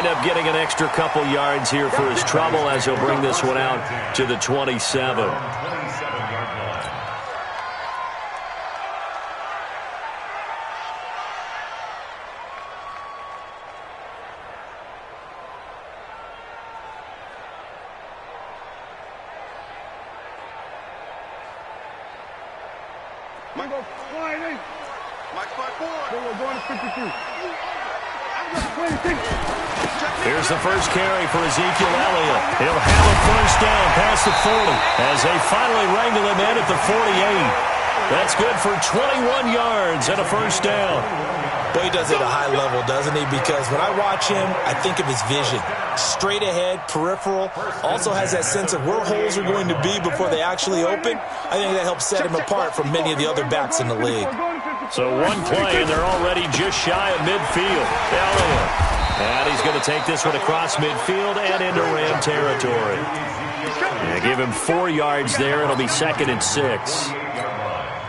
up getting an extra couple yards here for his trouble as he'll bring this one out to the 27. Here's the first carry for Ezekiel Elliott. He'll have a first down past the 40 as they finally wrangle him in at the 48. That's good for 21 yards and a first down. Well, he does it at a high level, doesn't he? Because when I watch him, I think of his vision. Straight ahead, peripheral. Also has that sense of where holes are going to be before they actually open. I think that helps set him apart from many of the other backs in the league. So one play, and they're already just shy of midfield. Elliott. And he's going to take this one across midfield and into Ram territory. Yeah, give him 4 yards there. It'll be 2nd and 6.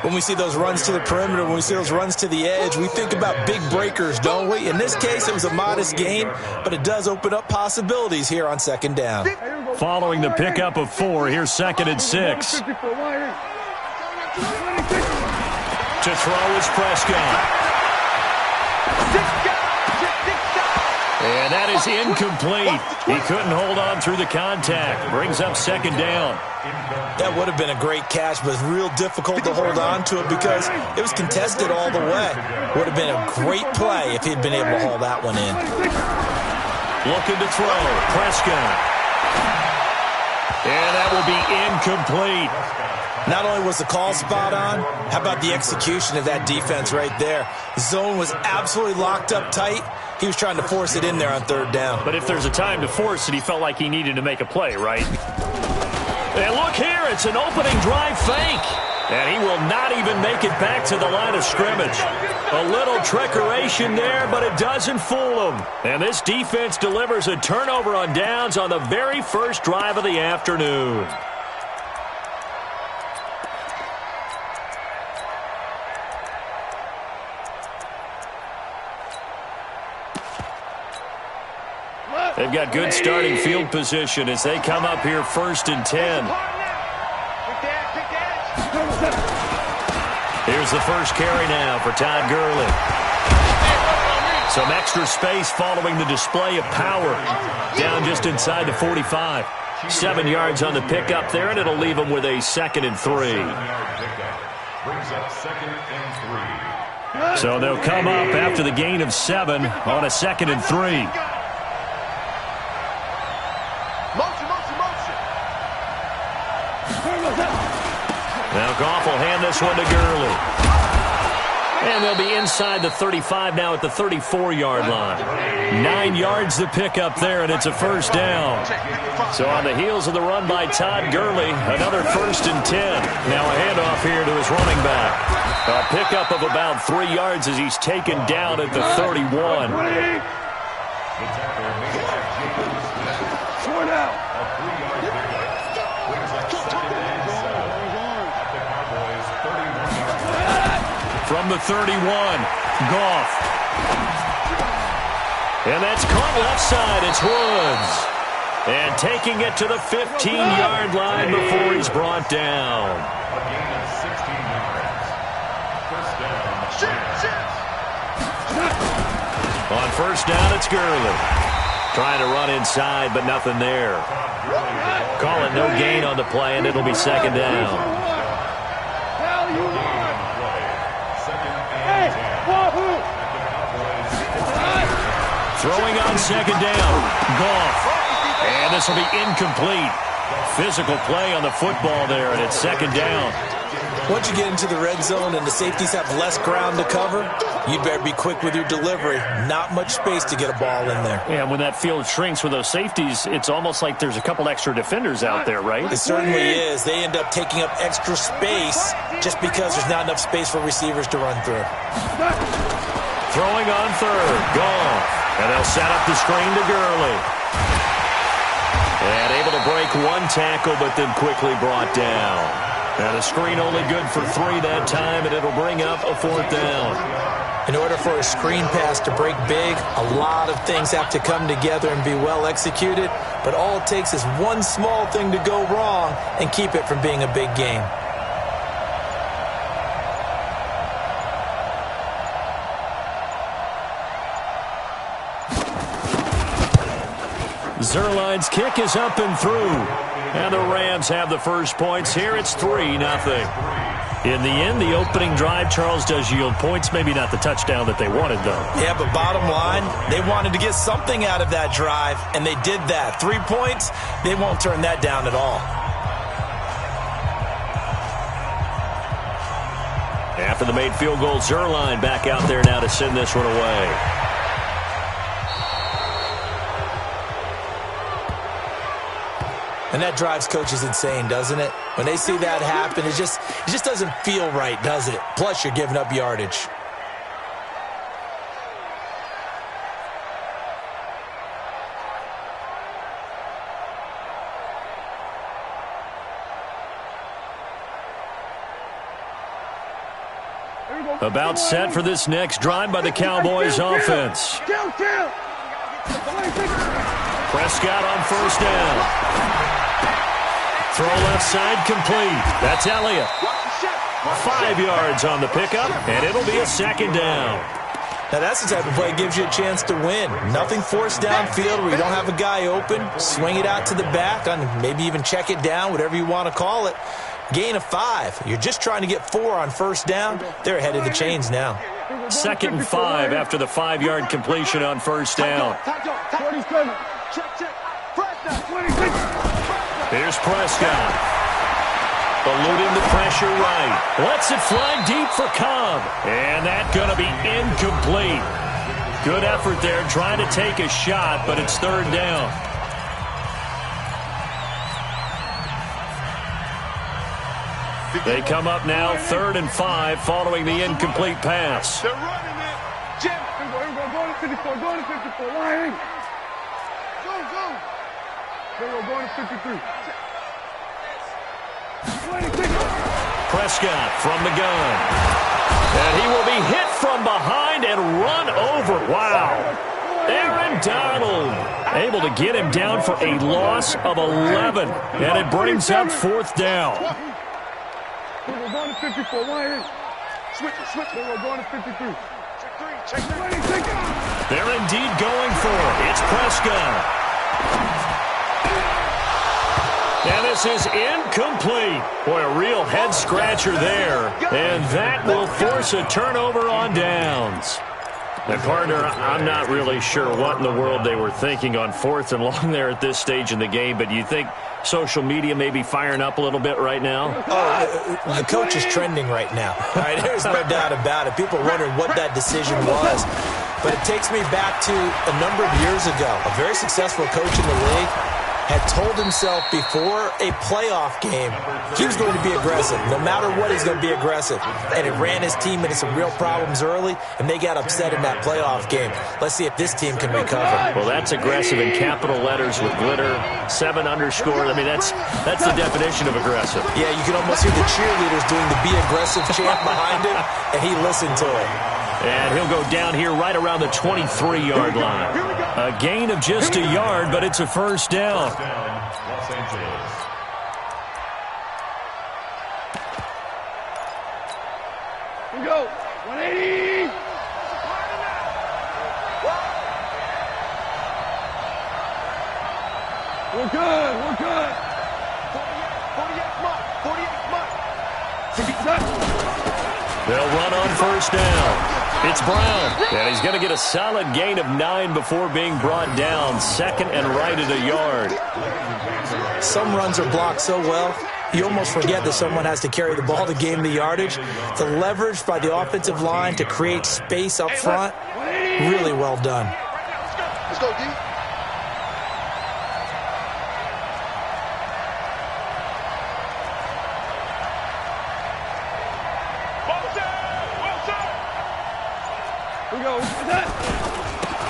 When we see those runs to the perimeter, when we see those runs to the edge, we think about big breakers, don't we? In this case, it was a modest gain, but it does open up possibilities here on 2nd down. Following the pickup of 4, here's 2nd and 6. To throw is Prescott. And that is incomplete. He couldn't hold on through the contact. Brings up 2nd down. That would have been a great catch, but it's real difficult to hold on to it because it was contested all the way. Would have been a great play if he'd been able to haul that one in. Looking to throw. Prescott. And that will be incomplete. Not only was the call spot on, how about the execution of that defense right there? The zone was absolutely locked up tight. He was trying to force it in there on 3rd down. But if there's a time to force it, he felt like he needed to make a play, right? And look here, it's an opening drive fake. And he will not even make it back to the line of scrimmage. A little trickeration there, but it doesn't fool him. And this defense delivers a turnover on downs on the very first drive of the afternoon. They've got good starting field position as they come up here 1st and 10. Here's the first carry now for Todd Gurley. Some extra space following the display of power. Down just inside the 45. 7 yards on the pickup there, and it'll leave him with a 2nd and 3. So they'll come up after the gain of 7 on a 2nd and 3. Now Goff will hand this one to Gurley. And they'll be inside the 35 now at the 34-yard line. 9 yards to pick up there, and it's a first down. So on the heels of the run by Todd Gurley, another 1st and 10. Now a handoff here to his running back. A pickup of about 3 yards as he's taken down at the 31. Short out. From the 31, Goff. And that's caught left side. It's Woods. And taking it to the 15-yard line before he's brought down. On 1st down, it's Gurley. Trying to run inside, but nothing there. Call it no gain on the play, and it'll be 2nd down. Throwing on 2nd down, Goff. And this will be incomplete. Physical play on the football there, and it's 2nd down. Once you get into the red zone and the safeties have less ground to cover, you better be quick with your delivery. Not much space to get a ball in there. Yeah, when that field shrinks with those safeties, it's almost like there's a couple extra defenders out there, right? It certainly is. They end up taking up extra space just because there's not enough space for receivers to run through. Throwing on 3rd, Goff. And they'll set up the screen to Gurley. And able to break 1 tackle, but then quickly brought down. And the screen only good for 3 that time, and it'll bring up a 4th down. In order for a screen pass to break big, a lot of things have to come together and be well executed, but all it takes is one small thing to go wrong and keep it from being a big game. Zerline's kick is up and through. And the Rams have the first points here. It's 3-0. In the end, the opening drive, Charles, does yield points. Maybe not the touchdown that they wanted, though. Yeah, but bottom line, they wanted to get something out of that drive, and they did that. 3 points, they won't turn that down at all. After the made field goal, Zerline back out there now to send this one away. And that drives coaches insane, doesn't it? When they see that happen, it just doesn't feel right, does it? Plus, you're giving up yardage. About set for this next drive by the Cowboys offense. Prescott on first down. Throw left side complete. That's Elliott. 5 yards on the pickup, and it'll be a second down. Now that's the type of play that gives you a chance to win. Nothing forced downfield where you don't have a guy open. Swing it out to the back, maybe even check it down, whatever you want to call it. Gain of 5. You're just trying to get 4 on first down. They're ahead of the chains now. 2nd and 5 after the 5-yard completion on first down. Here's Prescott. Eluding the pressure right. Lets it fly deep for Cobb. And that's going to be incomplete. Good effort there trying to take a shot, but it's third down. They come up now 3rd and 5 following the incomplete pass. They're running it. Jim. Go to 54. Go to 54. Line. Go. Go to 53. Prescott from the gun. And he will be hit from behind and run over. Wow. Aaron Donald able to get him down for a loss of 11. And it brings up 4th down. We're going to 54. Line. Switch. We're going to 53. Check 3. They're indeed going for it. It's Prescott. And this is incomplete. Boy, a real head-scratcher there. And that will force a turnover on downs. Now, partner, I'm not really sure what in the world they were thinking on 4th and long there at this stage in the game, but you think social media may be firing up a little bit right now? Oh, the coach is trending right now. All right, there's no doubt about it. People are wondering what that decision was. But it takes me back to a number of years ago. A very successful coach in the league had told himself before a playoff game he was going to be aggressive. No matter what, he's going to be aggressive. And it ran his team into some real problems early, and they got upset in that playoff game. Let's see if this team can recover. Well, that's aggressive in capital letters with glitter, 7 underscore. I mean, that's the definition of aggressive. Yeah, you can almost hear the cheerleaders doing the be aggressive chant behind him, and he listened to it. And he'll go down here right around the 23-yard line. A gain of just a yard, but it's a first down. Los Angeles. Here we go. 180. We're good. 48 month. They'll run on first down. It's Brown, and he's going to get a solid gain of 9 before being brought down. 2nd and right at a yard. Some runs are blocked so well, you almost forget that someone has to carry the ball to gain the yardage. The leverage by the offensive line to create space up front, really well done. Let's go, D.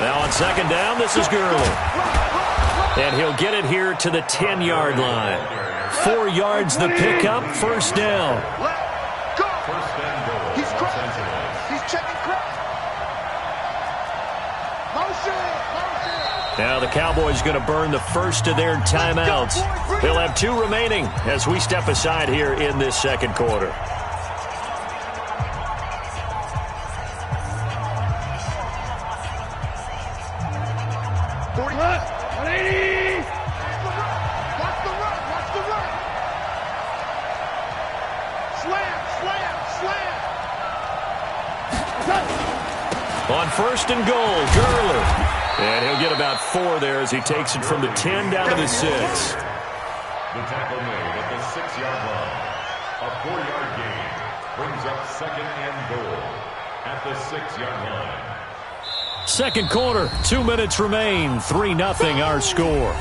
Now on 2nd down, this is Gurley. And he'll get it here to the 10-yard line. 4 yards the pickup, first down. He's checking crap. Now the Cowboys going to burn the first of their timeouts. They'll have 2 remaining as we step aside here in this second quarter. On first and goal, Gurley. And he'll get about 4 there as he takes it from the 10 down to the 6. The tackle made at the 6-yard line. A 4-yard gain brings up second and goal at the 6-yard line. Second quarter, 2 minutes remain. 3-0 our score.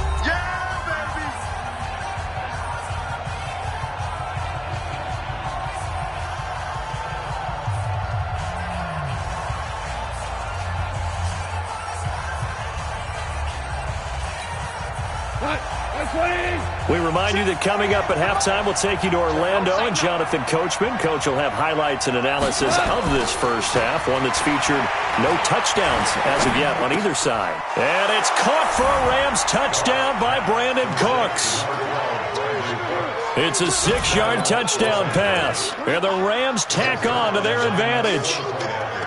We remind you that coming up at halftime, we'll take you to Orlando and Jonathan Coachman. Coach will have highlights and analysis of this first half, one that's featured no touchdowns as of yet on either side. And it's caught for a Rams touchdown by Brandon Cooks. It's a 6-yard touchdown pass, and the Rams tack on to their advantage.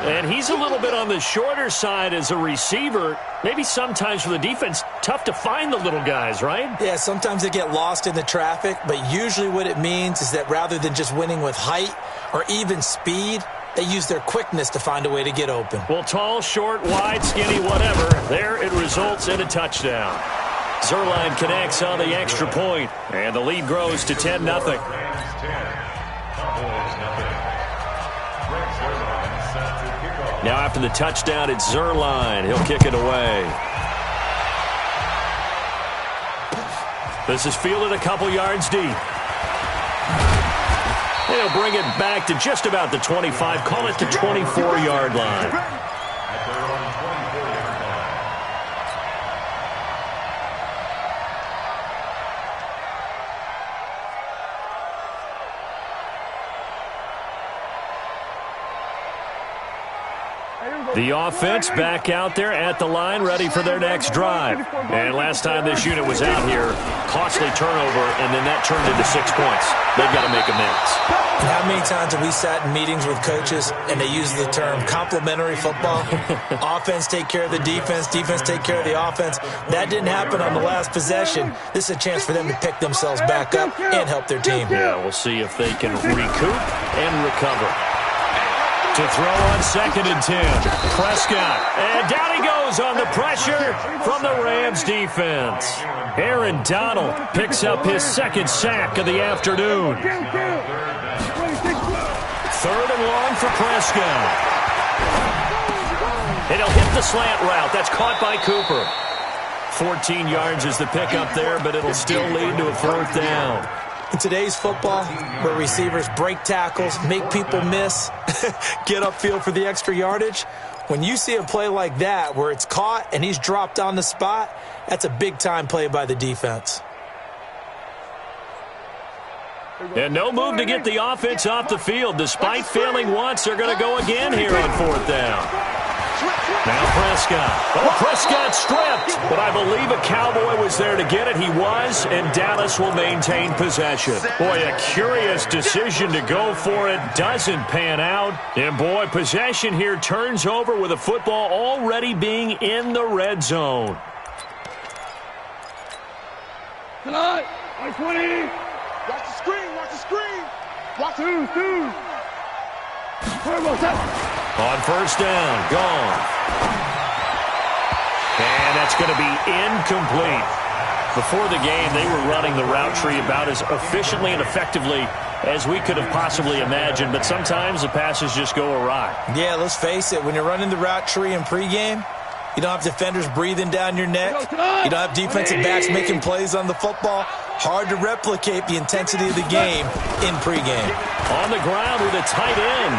And he's a little bit on the shorter side as a receiver. Maybe sometimes for the defense, tough to find the little guys, right? Yeah, sometimes they get lost in the traffic, but usually what it means is that rather than just winning with height or even speed, they use their quickness to find a way to get open. Well, tall, short, wide, skinny, whatever, there it results in a touchdown. Zerline connects on the extra point, and the lead grows to 10-0. Now after the touchdown, it's Zerline. He'll kick it away. This is fielded a couple yards deep. He'll bring it back to just about the 25, call it the 24-yard line. The offense back out there at the line, ready for their next drive. And last time this unit was out here, costly turnover, and then that turned into 6 points. They've got to make amends. How many times have we sat in meetings with coaches and they use the term complementary football? Offense take care of the defense, defense take care of the offense. That didn't happen on the last possession. This is a chance for them to pick themselves back up and help their team. Yeah, we'll see if they can recoup and recover. To throw on 2nd and 10. Prescott. And down he goes on the pressure from the Rams defense. Aaron Donald picks up his 2nd sack of the afternoon. 3rd and long for Prescott. And he'll hit the slant route. That's caught by Cooper. 14 yards is the pickup there, but it'll still lead to a 4th down. In today's football, where receivers break tackles, make people miss, get upfield for the extra yardage, when you see a play like that where it's caught and he's dropped on the spot, that's a big-time play by the defense. And no move to get the offense off the field. Despite failing once, they're going to go again here on 4th down. Now Prescott. Oh, Prescott stripped. But I believe a Cowboy was there to get it. He was, and Dallas will maintain possession. Boy, a curious decision to go for it. Doesn't pan out. And, boy, possession here turns over with the football already being in the red zone. Tonight, 20. Watch the screen, watch the screen. Watch two. On 1st down, gone. And that's going to be incomplete. Before the game, they were running the route tree about as efficiently and effectively as we could have possibly imagined, but sometimes the passes just go awry. Yeah, let's face it, when you're running the route tree in pregame, you don't have defenders breathing down your neck. You don't have defensive backs making plays on the football. Hard to replicate the intensity of the game in pregame. On the ground with a tight end.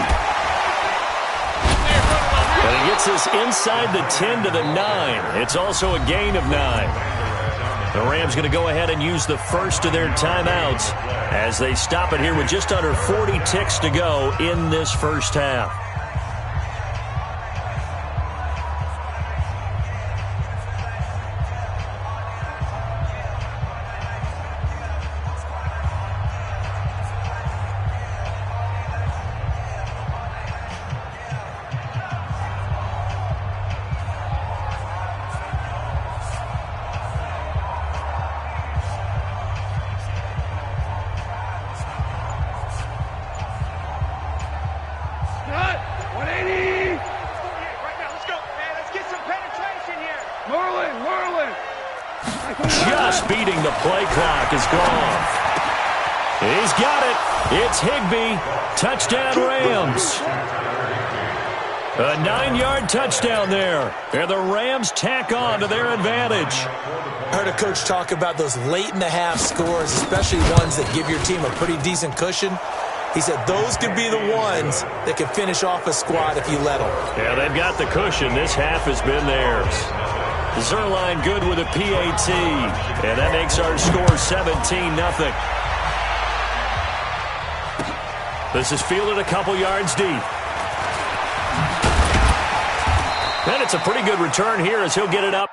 And he gets us inside the 10 to the 9. It's also a gain of 9. The Rams going to go ahead and use the first of their timeouts as they stop it here with just under 40 ticks to go in this first half. Just beating the play clock is gone. He's got it. It's Higbee. Touchdown, Rams. A 9-yard touchdown there. And the Rams tack on to their advantage. I heard a coach talk about those late-in-the-half scores, especially ones that give your team a pretty decent cushion. He said those could be the ones that can finish off a squad if you let them. Yeah, they've got the cushion. This half has been theirs. Zerline good with a PAT. And that makes our score 17-0. This is fielded a couple yards deep. And it's a pretty good return here as he'll get it up.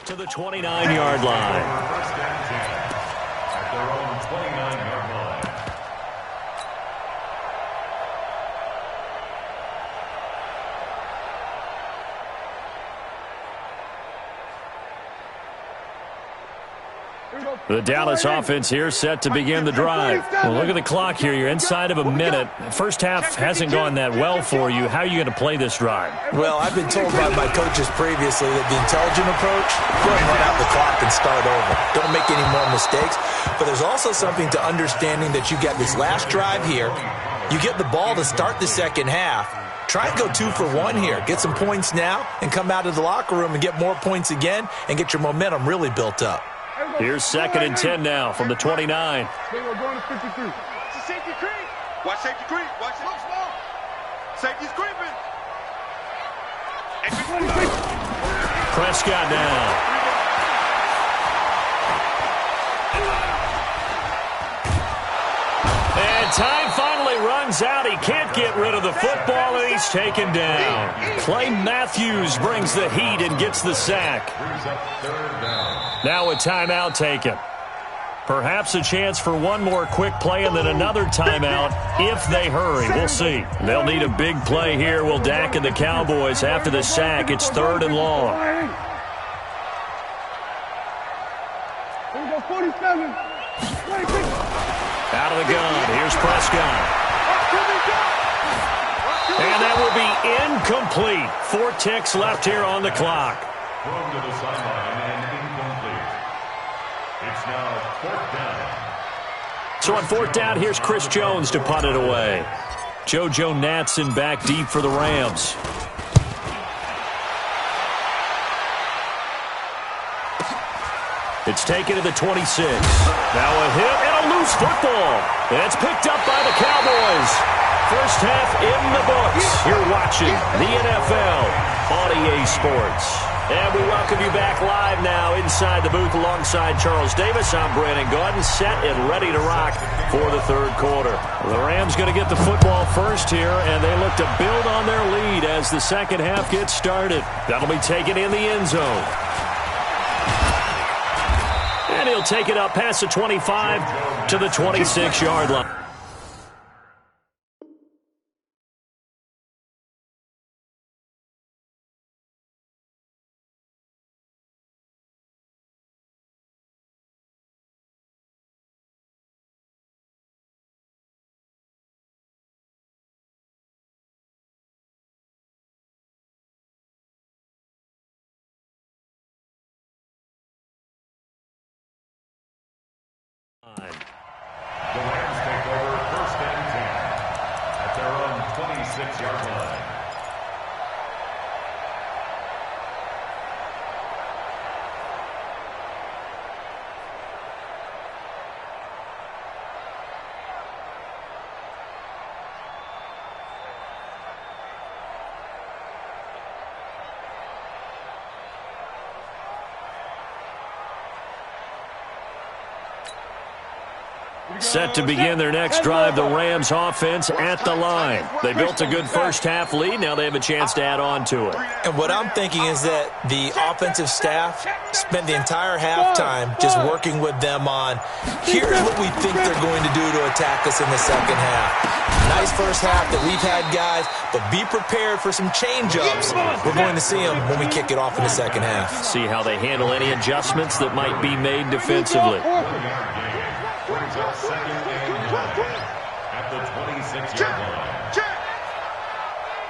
To the 29-yard line. First and 10 at their own 29-yard line. The Dallas offense here set to begin the drive. Well, look at the clock here. You're inside of a minute. First half hasn't gone that well for you. How are you going to play this drive? Well, I've been told by my coaches previously that the intelligent approach, go ahead and run out the clock and start over. Don't make any more mistakes. But there's also something to understanding that you get this last drive here. You get the ball to start the second half. Try and go 2 for 1 here. Get some points now and come out of the locker room and get more points again and get your momentum really built up. Here's 2nd and 10 now from the 29. They were going to 53. It's a safety creep. Watch safety creep. Watch it. Look small. Safety's creeping. Prescott now. And time finally runs out. He can't get rid of the football, and he's taken down. Clay Matthews brings the heat and gets the sack. Now a timeout taken. Perhaps a chance for one more quick play and then another timeout if they hurry. We'll see. They'll need a big play here. Will Dak and the Cowboys after the sack. It's 3rd and long. Here we go, 47. Out of the gun. Here's Prescott. And that will be incomplete. 4 ticks left here on the clock. Thrown to the sideline and incomplete. It's now 4th down. So on 4th down, here's Chris Jones to punt it away. JoJo Natson back deep for the Rams. It's taken to the 26. Now a hit and a loose football. And it's picked up by the Cowboys. First half in the books. You're watching the NFL on EA Sports. And we welcome you back live now inside the booth alongside Charles Davis. I'm Brandon Gordon, set and ready to rock for the 3rd quarter. The Rams going to get the football first here, and they look to build on their lead as the second half gets started. That'll be taken in the end zone. And he'll take it up past the 25 to the 26-yard line. The Rams take over 1st and 10 at their own 26-yard line. Set to begin their next drive, the Rams offense at the line. They built a good first-half lead. Now they have a chance to add on to it. And what I'm thinking is that the offensive staff spent the entire halftime just working with them on, here's what we think they're going to do to attack us in the second half. Nice first half that we've had, guys, but be prepared for some change-ups. We're going to see them when we kick it off in the second half. See how they handle any adjustments that might be made defensively. Brings up second and 9 at the 26-yard line. Check!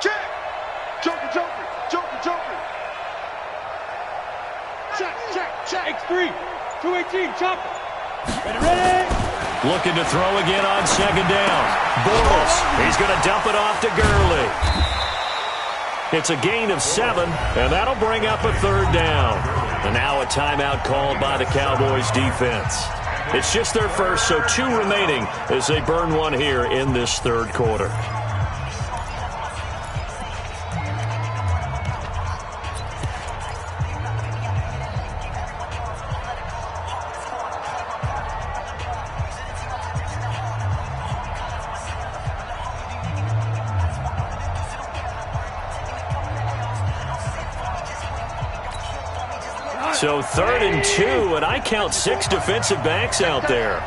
Check! Joker! Check! X3! 218, chopper! Ready! Looking to throw again on second down. Bortles, he's going to dump it off to Gurley. It's a gain of 7, and that'll bring up a third down. And now a timeout called by the Cowboys defense. It's just their first, so 2 remaining as they burn one here in this third quarter. So 3rd and 2, and I count 6 defensive backs out there.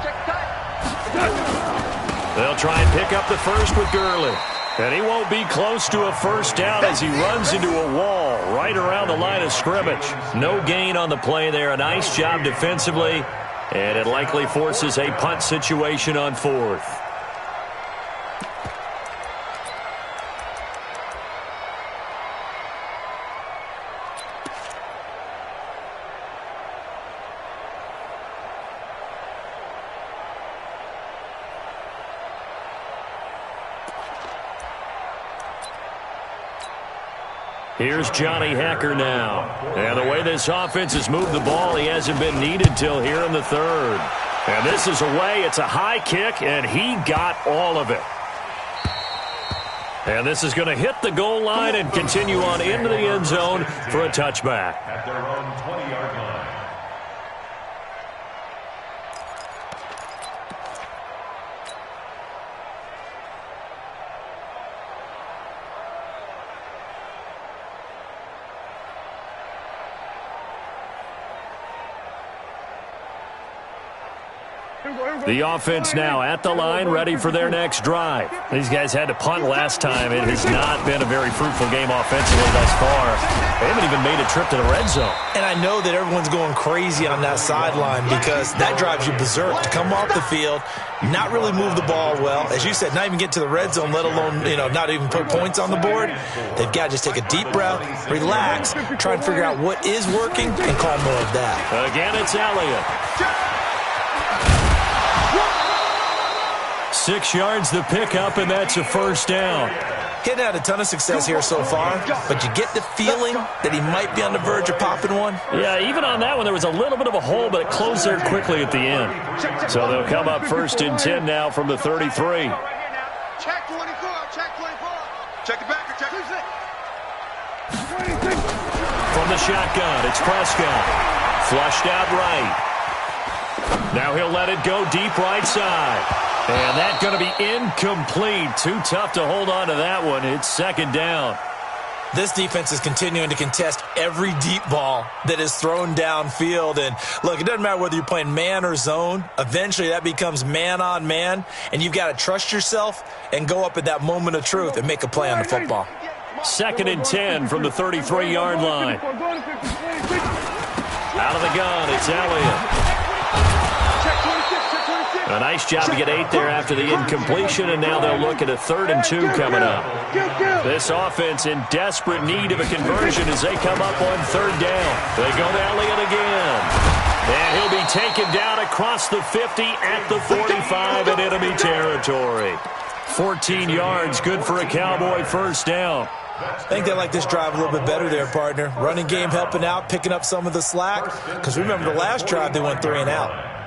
They'll try and pick up the first with Gurley. And he won't be close to a first down as he runs into a wall right around the line of scrimmage. No gain on the play there. A nice job defensively, and it likely forces a punt situation on 4th. Here's Johnny Hacker now. And the way this offense has moved the ball, he hasn't been needed till here in the 3rd. And this is away. It's a high kick, and he got all of it. And this is going to hit the goal line and continue on into the end zone for a touchback. At their own 20-yard line. The offense now at the line, ready for their next drive. These guys had to punt last time. It has not been a very fruitful game offensively thus far. They haven't even made a trip to the red zone. And I know that everyone's going crazy on that sideline because that drives you berserk to come off the field, not really move the ball well. As you said, not even get to the red zone, let alone, not even put points on the board. They've got to just take a deep breath, relax, try and figure out what is working, and call more of that. Again, it's Elliott. 6 yards the pickup, and that's a first down. He hadn't had a ton of success here so far, but you get the feeling that he might be on the verge of popping one. Yeah, even on that one, there was a little bit of a hole, but it closed there quickly at the end. So they'll come up 1st and 10 now from the 33. Check 24, check 24. Check the backer, check 26. From the shotgun, it's Prescott. Flushed out right. Now he'll let it go deep right side. And that's going to be incomplete. Too tough to hold on to that one. It's 2nd down. This defense is continuing to contest every deep ball that is thrown downfield. And, look, it doesn't matter whether you're playing man or zone. Eventually that becomes man on man, and you've got to trust yourself and go up at that moment of truth and make a play on the football. 2nd and 10 from the 33-yard line. Out of the gun, it's Elliott. A nice job to get 8 there after the incompletion, and now they'll look at a 3rd and 2 coming up. This offense in desperate need of a conversion as they come up on 3rd down. They go to Elliott again. And he'll be taken down across the 50 at the 45 in enemy territory. 14 yards, good for a Cowboy first down. I think they like this drive a little bit better there, partner. Running game helping out, picking up some of the slack. Because remember, the last drive they went 3 and out.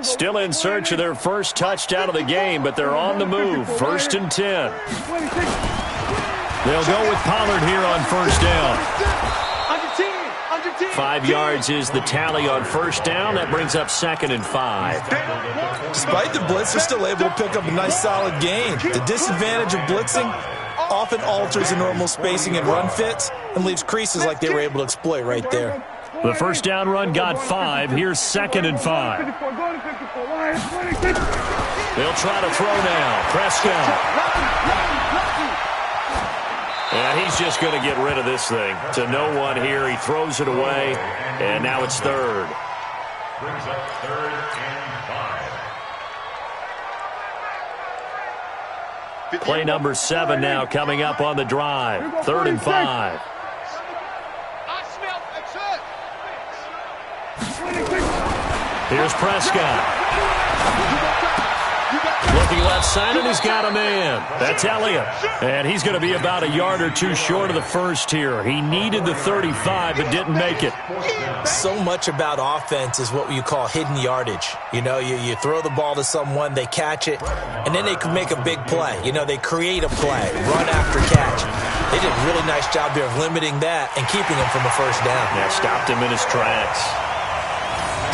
Still in search of their first touchdown of the game, but they're on the move. 1st and 10. They'll go with Pollard here on 1st down. Under 5 yards is the tally on first down. That brings up 2nd and 5. Despite the blitz, they're still able to pick up a nice solid gain. The disadvantage of blitzing often alters the normal spacing and run fits and leaves creases like they were able to exploit right there. The first down run got 5. Here's 2nd and 5. They'll try to throw now. Prescott. And he's just going to get rid of this thing. To no one here. He throws it away. And now it's 3rd. Brings up 3rd and 5. Play number 7 now coming up on the drive. 3rd and 5. Here's Prescott. Looking left side, and he's got a man. That's Elliott. And he's going to be about a yard or two short of the first here. He needed the 35, but didn't make it. So much about offense is what you call hidden yardage. You know, you throw the ball to someone, they catch it, and then they can make a big play. You know, they create a play, run after catch. They did a really nice job there of limiting that and keeping him from a first down. Yeah, stopped him in his tracks.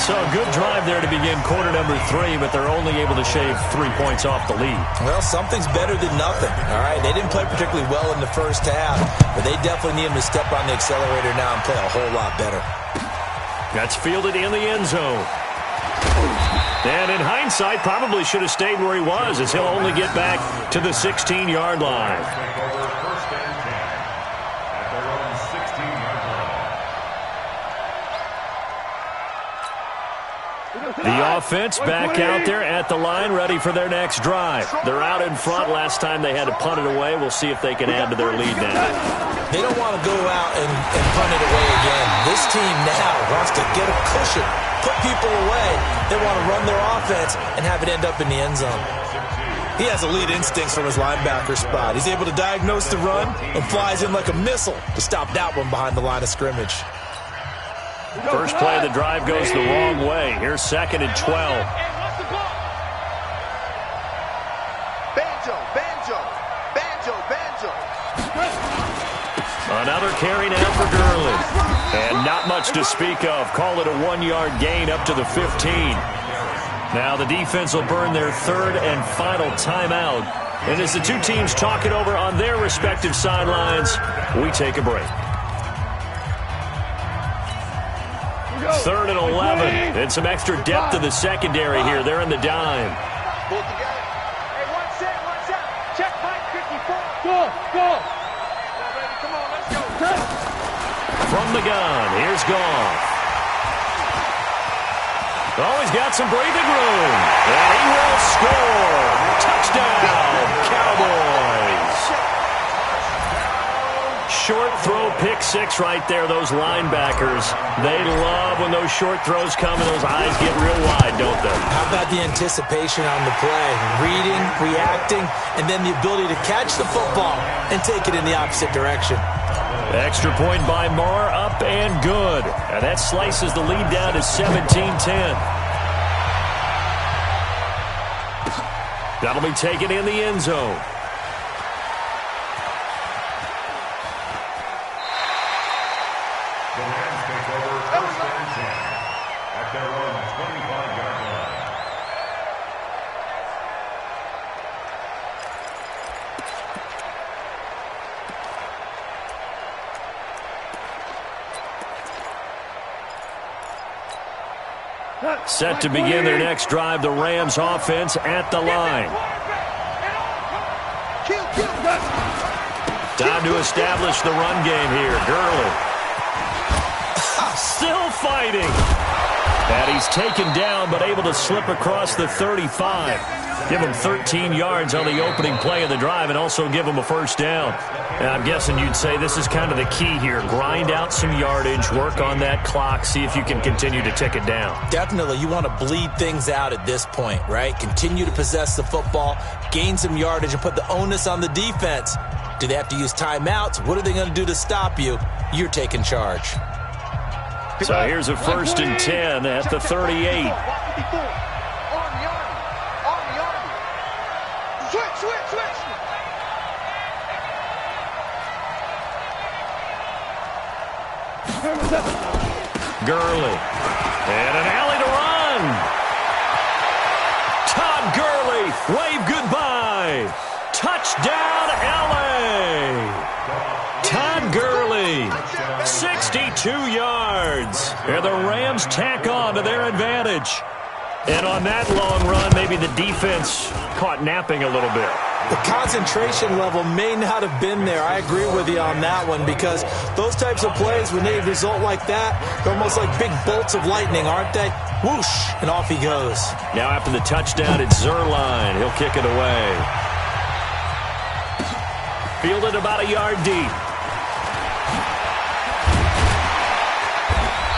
So a good drive there to begin quarter number 3, but they're only able to shave 3 points off the lead. Well, something's better than nothing, all right? They didn't play particularly well in the first half, but they definitely need him to step on the accelerator now and play a whole lot better. That's fielded in the end zone. And in hindsight, probably should have stayed where he was, as he'll only get back to the 16-yard line. The offense back out there at the line, ready for their next drive. They're out in front. Last time they had to punt it away. We'll see if they can add to their lead now. They don't want to go out and punt it away again. This team now wants to get a cushion, put people away. They want to run their offense and have it end up in the end zone. He has elite instincts from his linebacker spot. He's able to diagnose the run and flies in like a missile to stop that one behind the line of scrimmage. First play of the drive goes the wrong way. Here's 2nd and 12. Banjo, banjo, banjo, banjo. Another carry now for Gurley. And not much to speak of. Call it a 1-yard gain up to the 15. Now the defense will burn their 3rd and final timeout. And as the two teams talk it over on their respective sidelines, we take a break. 3rd and 11. And some extra depth to the secondary here. They're in the dime. Pull together. Hey, one set. Check Mike 54. Go. Come on, let's go. From the gun, here's Goff. Oh, he's got some breathing room. And he will score. Touchdown, Cowboys. Short throw, pick 6 right there. Those linebackers, they love when those short throws come and those eyes get real wide, don't they? How about the anticipation on the play? Reading, reacting, and then the ability to catch the football and take it in the opposite direction. Extra point by Moore, up and good. And that slices the lead down to 17-10. That'll be taken in the end zone. The Rams take over 1st and 10 at their own 25-yard line. Set to begin their next drive, the Rams offense at the line. Time to establish the run game here. Gurley. Still fighting. And he's taken down, but able to slip across the 35. Give him 13 yards on the opening play of the drive and also give him a first down. And I'm guessing you'd say this is kind of the key here. Grind out some yardage, work on that clock, see if you can continue to tick it down. Definitely. You want to bleed things out at this point, right? Continue to possess the football, gain some yardage, and put the onus on the defense. Do they have to use timeouts? What are they going to do to stop you? You're taking charge. So here's a 1st and 10 at the 38. Switch. Gurley. And an alley to run. Todd Gurley, wave goodbye. Touchdown, L.A. Todd Gurley, 62 yards. And the Rams tack on to their advantage. And on that long run, maybe the defense caught napping a little bit. The concentration level may not have been there. I agree with you on that one, because those types of plays, when they result like that, they're almost like big bolts of lightning, aren't they? Whoosh, and off he goes. Now after the touchdown, it's Zerline. He'll kick it away. Fielded about a yard deep.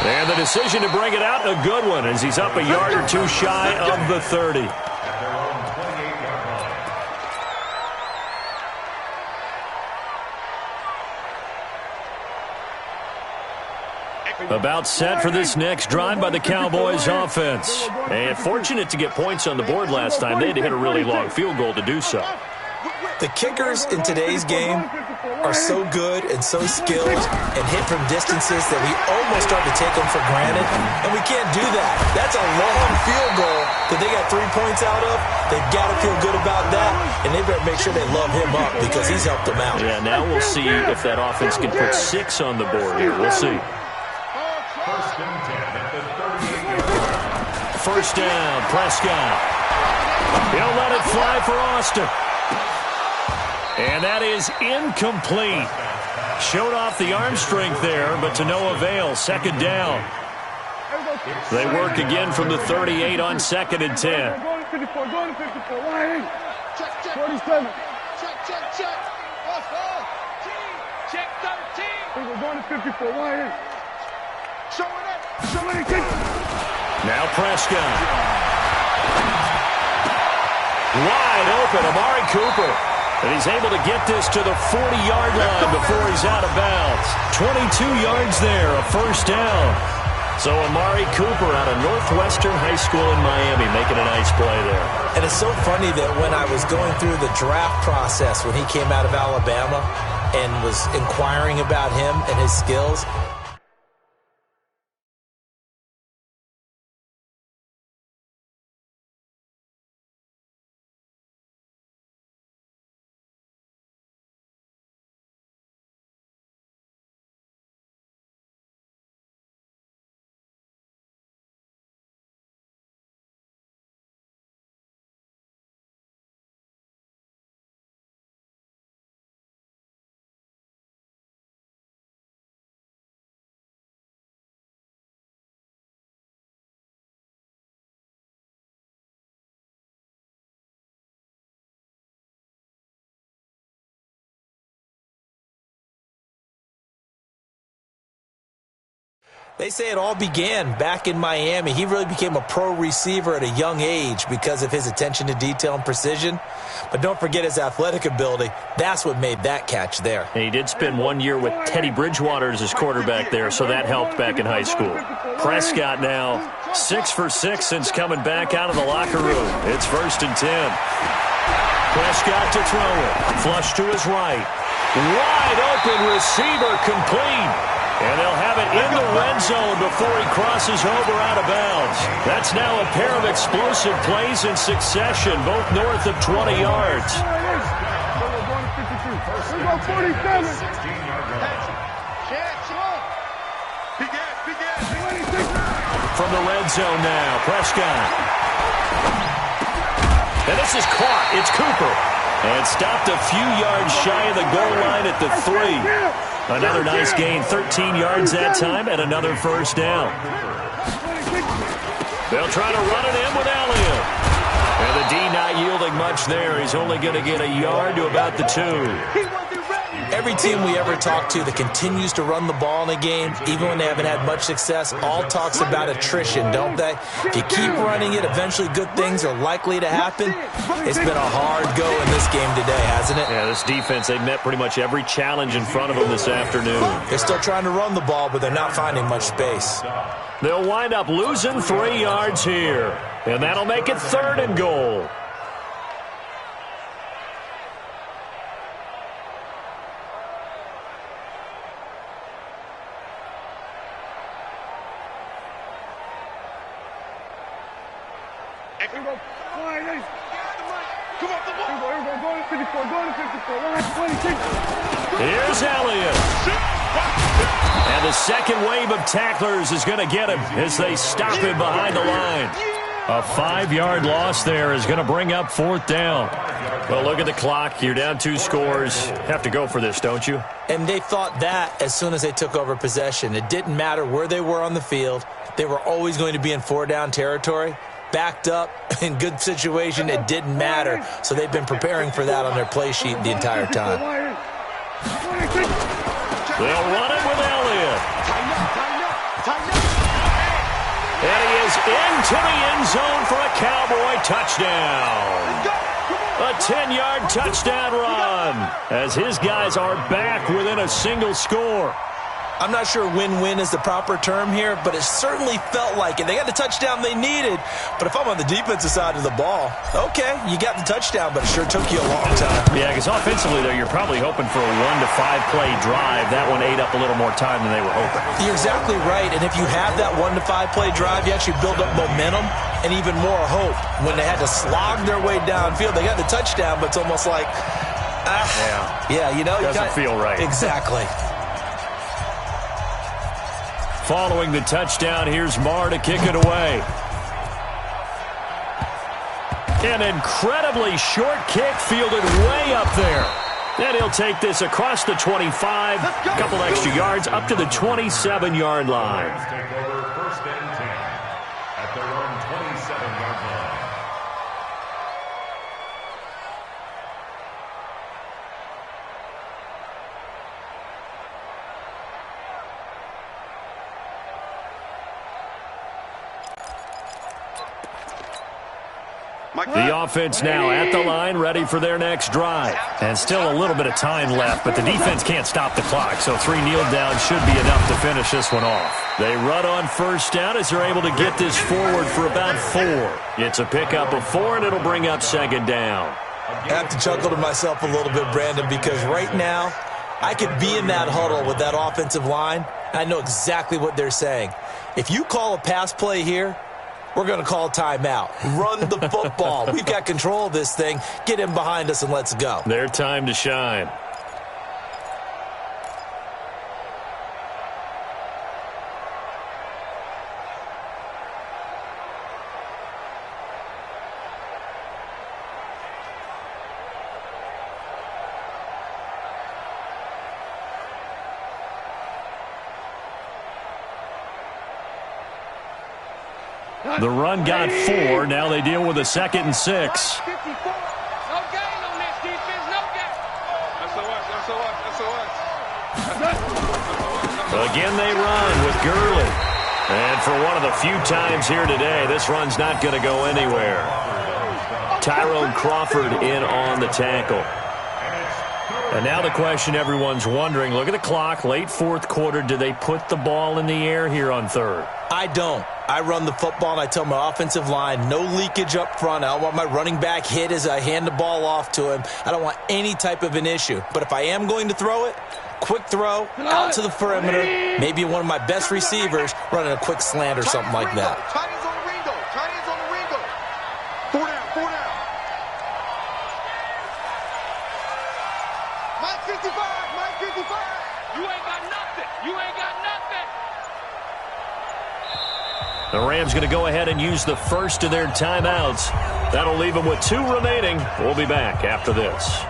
And the decision to bring it out, a good one, as he's up a yard or two shy of the 30. About set for this next drive by the Cowboys offense. And fortunate to get points on the board last time. They had to hit a really long field goal to do so. The kickers in today's game are so good and so skilled and hit from distances that we almost start to take them for granted, and we can't do that. That's a long field goal that they got 3 points out of. They've got to feel good about that, and they better make sure they love him up because he's helped them out. Yeah, now we'll see if that offense can put 6 on the board here. We'll see. First down, Prescott. He'll let it fly for Austin. And that is incomplete. Showed off the arm strength there, but to no avail. Second down. They work again from the 38 on 2nd and 10. Go to 54, go to 54. Line. Check, 47. Check. Check 13. We're going to 54. Line. Show it up. Now Prescott. Wide open, Amari Cooper. And he's able to get this to the 40-yard line before he's out of bounds. 22 yards there, a first down. So Amari Cooper out of Northwestern High School in Miami making a nice play there. And it's so funny that when I was going through the draft process when he came out of Alabama and was inquiring about him and his skills, they say it all began back in Miami. He really became a pro receiver at a young age because of his attention to detail and precision. But don't forget his athletic ability. That's what made that catch there. And he did spend 1 year with Teddy Bridgewater as his quarterback there, so that helped back in high school. Prescott now 6 for 6 since coming back out of the locker room. It's 1st and 10. Prescott to throw it. Flush to his right. Wide open receiver complete. And they'll have it in the red zone before he crosses over out of bounds. That's now a pair of explosive plays in succession, both north of 20 yards. From the red zone now, Prescott. And this is caught. It's Cooper. And stopped a few yards shy of the goal line at the 3. Another nice gain, 13 yards that time, and another first down. They'll try to run it in with Elliott. And the D not yielding much there. He's only going to get a yard to about the 2. Every team we ever talk to that continues to run the ball in a game, even when they haven't had much success, all talks about attrition, don't they? If you keep running it, eventually good things are likely to happen. It's been a hard go in this game today, hasn't it? Yeah, this defense, they've met pretty much every challenge in front of them this afternoon. They're still trying to run the ball, but they're not finding much space. They'll wind up losing 3 yards here, and that'll make it 3rd and goal. Here we go. Line 8. Come on, come on. Here we go. Go to 54. Go to 54. Line 26. Here's Elliott. And the second wave of tacklers is going to get him as they stop him behind the line. A 5-yard loss there is going to bring up 4th down. Well, look at the clock. You're down 2 scores. Have to go for this, don't you? And they thought that as soon as they took over possession. It didn't matter where they were on the field. They were always going to be in 4-down territory. Backed up, in good situation, it didn't matter. So they've been preparing for that on their play sheet the entire time. They'll run it with Elliott. And he is into the end zone for a Cowboy touchdown. A 10-yard touchdown run as his guys are back within a single score. I'm not sure win-win is the proper term here, but it certainly felt like it. They got the touchdown they needed, but if I'm on the defensive side of the ball, okay, you got the touchdown, but it sure took you a long time. Yeah, because offensively, though, you're probably hoping for a 1 to 5 play drive. That one ate up a little more time than they were hoping. You're exactly right, and if you have that 1 to 5 play drive, you actually build up momentum and even more hope. When they had to slog their way downfield, they got the touchdown, but it's almost like, yeah, you know. Doesn't feel right. Exactly. Following the touchdown, here's Marr to kick it away. An incredibly short kick fielded way up there. And he'll take this across the 25, a couple extra yards, up to the 27-yard line. Take over 1st and 10 at their own 27-yard line. The offense now at the line, ready for their next drive. And still a little bit of time left, but the defense can't stop the clock, so 3 kneel downs should be enough to finish this one off. They run on 1st down as they're able to get this forward for about 4. It's a pickup of 4, and it'll bring up 2nd down. I have to chuckle to myself a little bit, Brandon, because right now I could be in that huddle with that offensive line, and I know exactly what they're saying. If you call a pass play here, we're going to call timeout. Run the football. We've got control of this thing. Get him behind us and let's go. Their time to shine. The run got 4. Now they deal with a 2nd and 6. No gain on this defense. No gain. Again they run with Gurley. And for one of the few times here today, this run's not going to go anywhere. Tyrone Crawford in on the tackle. And now the question everyone's wondering, look at the clock, late 4th quarter, do they put the ball in the air here on 3rd? I don't. I run the football, and I tell my offensive line, no leakage up front. I don't want my running back hit as I hand the ball off to him. I don't want any type of an issue. But if I am going to throw it, quick throw, out to the perimeter, maybe one of my best receivers running a quick slant or something like that. Tight ends on the Ringo. Tight ends on the Ringo. 4 down, 4 down. Mike 55, Mike 55. You ain't got nothing. You ain't got nothing. The Rams going to go ahead and use the first of their timeouts. That'll leave them with 2 remaining. We'll be back after this.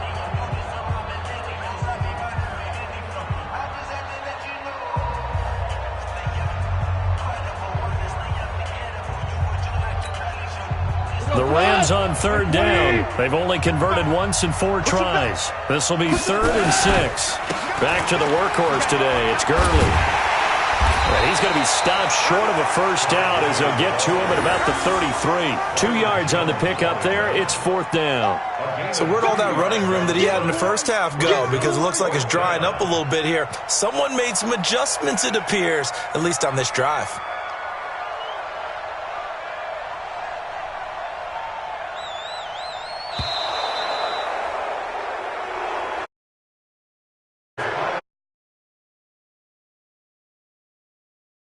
The Rams on 3rd down. They've only converted once in 4 tries. This will be 3rd and 6. Back to the workhorse today. It's Gurley. And he's going to be stopped short of a 1st down as they'll get to him at about the 33. 2 yards on the pickup there. It's 4th down. So where'd all that running room that he had in the first half go? Because it looks like it's drying up a little bit here. Someone made some adjustments, it appears, at least on this drive.